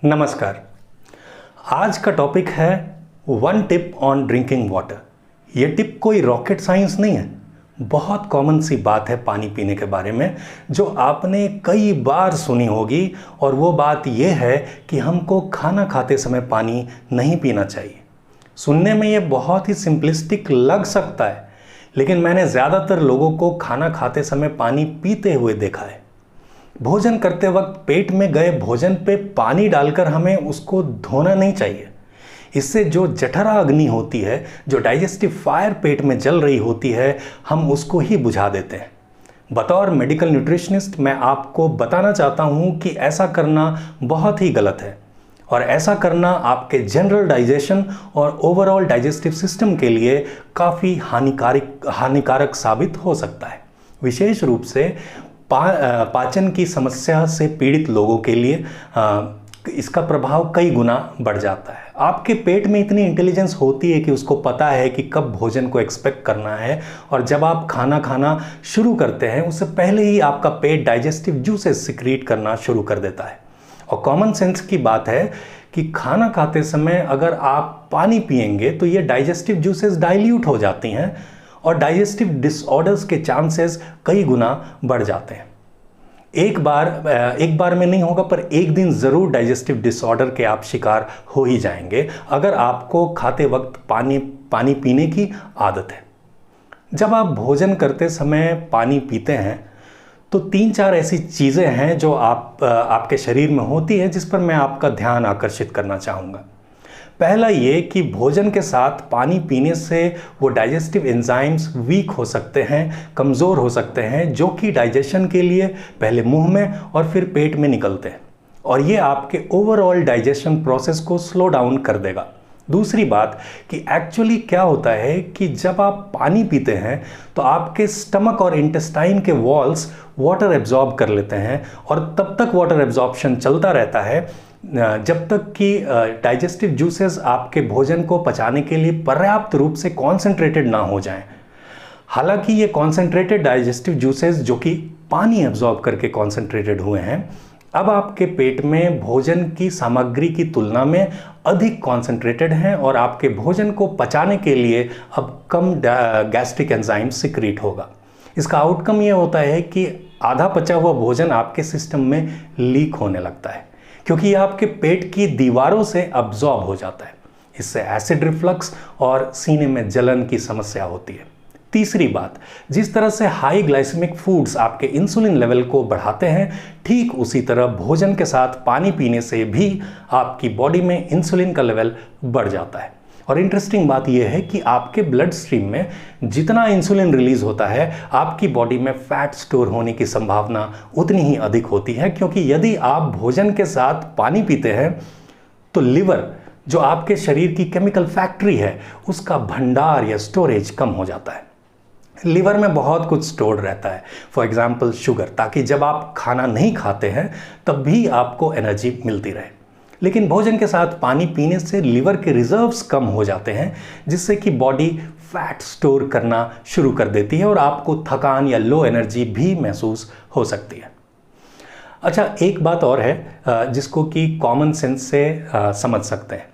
नमस्कार। आज का टॉपिक है one tip on drinking water. ये टिप कोई रॉकेट साइंस नहीं है, बहुत कॉमन सी बात है पानी पीने के बारे में जो आपने कई बार सुनी होगी। और वो बात ये है कि हमको खाना खाते समय पानी नहीं पीना चाहिए। सुनने में ये बहुत ही सिंपलिस्टिक लग सकता है, लेकिन मैंने ज़्यादातर लोगों को खाना खाते समय पानी पीते हुए देखा है। भोजन करते वक्त पेट में गए भोजन पे पानी डालकर हमें उसको धोना नहीं चाहिए। इससे जो जठरा अग्नि होती है, जो डाइजेस्टिव फायर पेट में जल रही होती है, हम उसको ही बुझा देते हैं। बतौर मेडिकल न्यूट्रिशनिस्ट मैं आपको बताना चाहता हूँ कि ऐसा करना बहुत ही गलत है और ऐसा करना आपके जनरल डाइजेशन और ओवरऑल डाइजेस्टिव सिस्टम के लिए काफ़ी हानिकारक साबित हो सकता है। विशेष रूप से पाचन की समस्या से पीड़ित लोगों के लिए इसका प्रभाव कई गुना बढ़ जाता है। आपके पेट में इतनी इंटेलिजेंस होती है कि उसको पता है कि कब भोजन को एक्सपेक्ट करना है, और जब आप खाना खाना शुरू करते हैं उससे पहले ही आपका पेट डाइजेस्टिव जूसेस सिक्रीट करना शुरू कर देता है। और कॉमन सेंस की बात है कि खाना खाते समय अगर आप पानी पिएंगे तो ये डाइजेस्टिव जूसेस डाइल्यूट हो जाती हैं और डाइजेस्टिव डिसऑर्डर्स के चांसेस कई गुना बढ़ जाते हैं। एक बार में नहीं होगा, पर एक दिन ज़रूर डाइजेस्टिव डिसऑर्डर के आप शिकार हो ही जाएंगे अगर आपको खाते वक्त पानी पीने की आदत है। जब आप भोजन करते समय पानी पीते हैं तो 3-4 ऐसी चीज़ें हैं जो आपके शरीर में होती हैं जिस पर मैं आपका ध्यान आकर्षित करना चाहूँगा। पहला ये कि भोजन के साथ पानी पीने से वो डाइजेस्टिव एंजाइम्स वीक हो सकते हैं, कमज़ोर हो सकते हैं, जो कि डाइजेशन के लिए पहले मुंह में और फिर पेट में निकलते हैं, और ये आपके ओवरऑल डाइजेशन प्रोसेस को स्लो डाउन कर देगा। दूसरी बात कि एक्चुअली क्या होता है कि जब आप पानी पीते हैं तो आपके स्टमक और इंटेस्टाइन के वॉल्स वाटर एब्जॉर्ब कर लेते हैं, और तब तक वाटर एब्जॉर्प्शन चलता रहता है जब तक कि डाइजेस्टिव जूसेस आपके भोजन को पचाने के लिए पर्याप्त रूप से कॉन्सेंट्रेटेड ना हो जाएं। हालांकि ये कॉन्सेंट्रेटेड डाइजेस्टिव जूसेस जो कि पानी एब्जॉर्ब करके कॉन्सेंट्रेटेड हुए हैं, अब आपके पेट में भोजन की सामग्री की तुलना में अधिक कॉन्सेंट्रेटेड हैं और आपके भोजन को पचाने के लिए अब कम गैस्ट्रिक एंजाइम सिक्रीट होगा। इसका आउटकम ये होता है कि आधा पचा हुआ भोजन आपके सिस्टम में लीक होने लगता है, क्योंकि यह आपके पेट की दीवारों से अब्जॉर्ब हो जाता है। इससे एसिड रिफ्लक्स और सीने में जलन की समस्या होती है। तीसरी बात, जिस तरह से हाई ग्लाइसेमिक फूड्स आपके इंसुलिन लेवल को बढ़ाते हैं, ठीक उसी तरह भोजन के साथ पानी पीने से भी आपकी बॉडी में इंसुलिन का लेवल बढ़ जाता है। और इंटरेस्टिंग बात यह है कि आपके ब्लड स्ट्रीम में जितना इंसुलिन रिलीज होता है, आपकी बॉडी में फैट स्टोर होने की संभावना उतनी ही अधिक होती है, क्योंकि यदि आप भोजन के साथ पानी पीते हैं तो लिवर, जो आपके शरीर की केमिकल फैक्ट्री है, उसका भंडार या स्टोरेज कम हो जाता है। लिवर में बहुत कुछ स्टोर्ड रहता है, फॉर एग्जाम्पल शुगर, ताकि जब आप खाना नहीं खाते हैं तब भी आपको एनर्जी मिलती रहे। लेकिन भोजन के साथ पानी पीने से लिवर के रिजर्व्स कम हो जाते हैं, जिससे कि बॉडी फैट स्टोर करना शुरू कर देती है और आपको थकान या लो एनर्जी भी महसूस हो सकती है। अच्छा, एक बात और है जिसको कि कॉमन सेंस से समझ सकते हैं।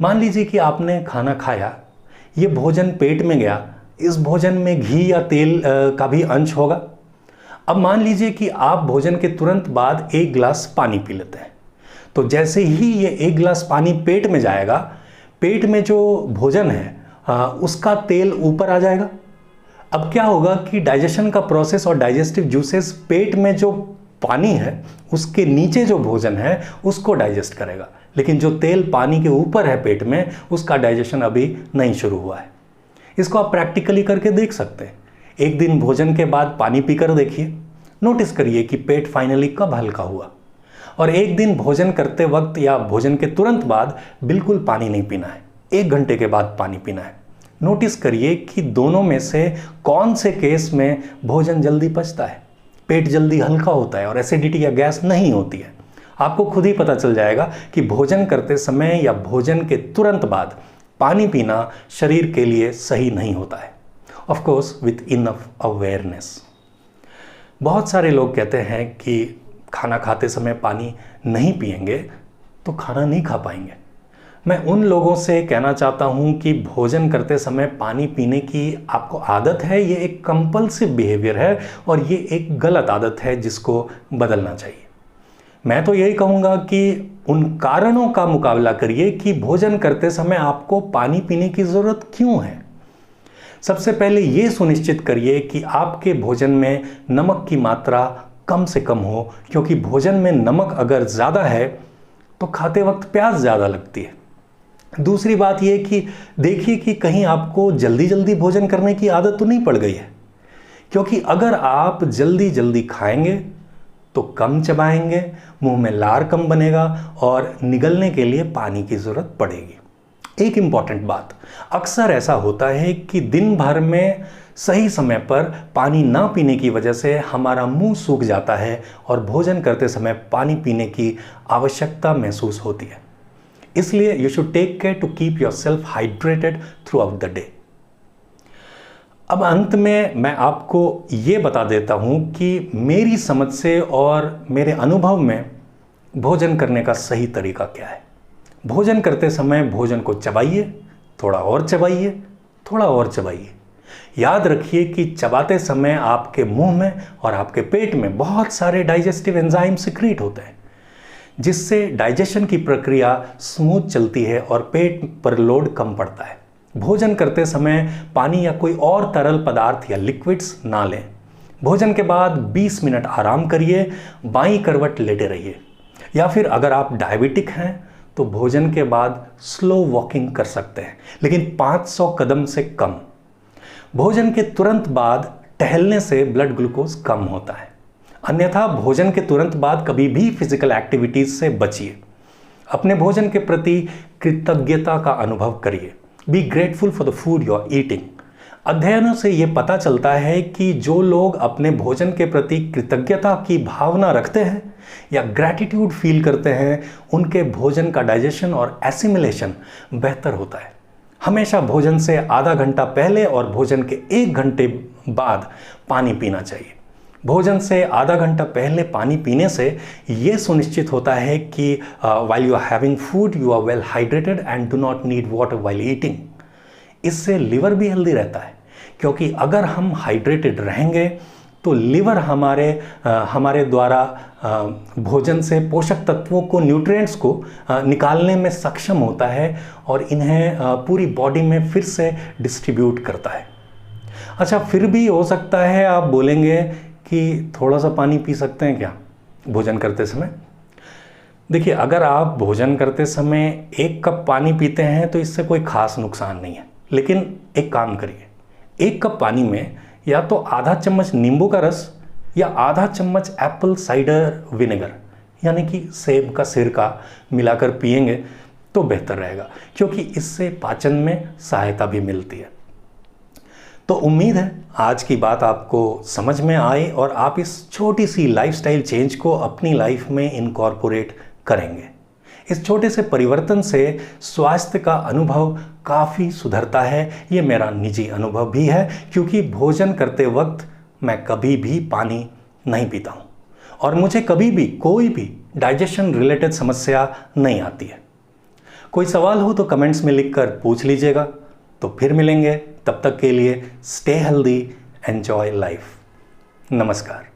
मान लीजिए कि आपने खाना खाया, ये भोजन पेट में गया, इस भोजन में घी या तेल का भी अंश होगा। अब मान लीजिए कि आप भोजन के तुरंत बाद 1 गिलास पानी पी लेते हैं, तो जैसे ही ये 1 गिलास पानी पेट में जाएगा, पेट में जो भोजन है उसका तेल ऊपर आ जाएगा। अब क्या होगा कि डाइजेशन का प्रोसेस और डाइजेस्टिव जूसेस पेट में जो पानी है उसके नीचे जो भोजन है उसको डाइजेस्ट करेगा, लेकिन जो तेल पानी के ऊपर है पेट में, उसका डाइजेशन अभी नहीं शुरू हुआ है। इसको आप प्रैक्टिकली करके देख सकते हैं। एक दिन भोजन के बाद पानी पीकर देखिए, नोटिस करिए कि पेट फाइनली कब हल्का हुआ। और एक दिन भोजन करते वक्त या भोजन के तुरंत बाद बिल्कुल पानी नहीं पीना है, 1 घंटे के बाद पानी पीना है। नोटिस करिए कि दोनों में से कौन से केस में भोजन जल्दी पचता है, पेट जल्दी हल्का होता है और एसिडिटी या गैस नहीं होती है। आपको खुद ही पता चल जाएगा कि भोजन करते समय या भोजन के तुरंत बाद पानी पीना शरीर के लिए सही नहीं होता है। Of course with enough awareness. बहुत सारे लोग कहते हैं कि खाना खाते समय पानी नहीं पिएंगे तो खाना नहीं खा पाएंगे। मैं उन लोगों से कहना चाहता हूं कि भोजन करते समय पानी पीने की आपको आदत है, ये एक कंपल्सिव बिहेवियर है और ये एक गलत आदत है जिसको बदलना चाहिए। मैं तो यही कहूँगा कि उन कारणों का मुकाबला करिए कि भोजन करते समय आपको पानी पीने की ज़रूरत क्यों है। सबसे पहले ये सुनिश्चित करिए कि आपके भोजन में नमक की मात्रा कम से कम हो, क्योंकि भोजन में नमक अगर ज़्यादा है तो खाते वक्त प्यास ज़्यादा लगती है। दूसरी बात यह कि देखिए कि कहीं आपको जल्दी जल्दी भोजन करने की आदत तो नहीं पड़ गई है, क्योंकि अगर आप जल्दी जल्दी खाएंगे तो कम चबाएंगे, मुंह में लार कम बनेगा और निगलने के लिए पानी की ज़रूरत पड़ेगी। एक इम्पॉर्टेंट बात, अक्सर ऐसा होता है कि दिन भर में सही समय पर पानी ना पीने की वजह से हमारा मुंह सूख जाता है और भोजन करते समय पानी पीने की आवश्यकता महसूस होती है। इसलिए you should take care to keep yourself hydrated throughout the day. अब अंत में मैं आपको ये बता देता हूँ कि मेरी समझ से और मेरे अनुभव में भोजन करने का सही तरीका क्या है। भोजन करते समय भोजन को चबाइए, थोड़ा और चबाइए, थोड़ा और चबाइए। याद रखिए कि चबाते समय आपके मुंह में और आपके पेट में बहुत सारे डाइजेस्टिव एंजाइम सिक्रीट होते हैं, जिससे डाइजेशन की प्रक्रिया स्मूथ चलती है और पेट पर लोड कम पड़ता है। भोजन करते समय पानी या कोई और तरल पदार्थ या लिक्विड्स ना लें। भोजन के बाद 20 मिनट आराम करिए, बाईं करवट लेटे रहिए, या फिर अगर आप डायबिटिक हैं तो भोजन के बाद स्लो वॉकिंग कर सकते हैं, लेकिन 500 कदम से कम। भोजन के तुरंत बाद टहलने से ब्लड ग्लूकोज कम होता है। अन्यथा भोजन के तुरंत बाद कभी भी फिजिकल एक्टिविटीज से बचिए। अपने भोजन के प्रति कृतज्ञता का अनुभव करिए। Be grateful for the food you are eating. अध्ययनों से यह पता चलता है कि जो लोग अपने भोजन के प्रति कृतज्ञता की भावना रखते हैं या ग्रैटिट्यूड फील करते हैं, उनके भोजन का डाइजेशन और एसिमिलेशन बेहतर होता है। हमेशा भोजन से आधा घंटा पहले और भोजन के 1 घंटे बाद पानी पीना चाहिए। भोजन से आधा घंटा पहले पानी पीने से यह सुनिश्चित होता है कि while you are having food you are well hydrated and do not need water while eating। इससे लिवर भी हेल्दी रहता है, क्योंकि अगर हम हाइड्रेटेड रहेंगे तो लिवर हमारे द्वारा भोजन से पोषक तत्वों को, न्यूट्रिएंट्स को निकालने में सक्षम होता है और इन्हें पूरी बॉडी में फिर से डिस्ट्रीब्यूट करता है। अच्छा, फिर भी हो सकता है आप बोलेंगे कि थोड़ा सा पानी पी सकते हैं क्या भोजन करते समय। देखिए, अगर आप भोजन करते समय 1 कप पानी पीते हैं तो इससे कोई खास नुकसान नहीं है, लेकिन एक काम करिए, 1 कप पानी में या तो आधा चम्मच नींबू का रस या आधा चम्मच एप्पल साइडर विनेगर यानी कि सेब का सिरका मिलाकर पिएंगे तो बेहतर रहेगा, क्योंकि इससे पाचन में सहायता भी मिलती है। तो उम्मीद है आज की बात आपको समझ में आए और आप इस छोटी सी लाइफस्टाइल चेंज को अपनी लाइफ में इनकॉर्पोरेट करेंगे। इस छोटे से परिवर्तन से स्वास्थ्य का अनुभव काफ़ी सुधरता है। ये मेरा निजी अनुभव भी है, क्योंकि भोजन करते वक्त मैं कभी भी पानी नहीं पीता हूँ और मुझे कभी भी कोई भी डाइजेशन रिलेटेड समस्या नहीं आती है। कोई सवाल हो तो कमेंट्स में लिखकर पूछ लीजिएगा। तो फिर मिलेंगे, तब तक के लिए स्टे हेल्दी, एंजॉय लाइफ। नमस्कार।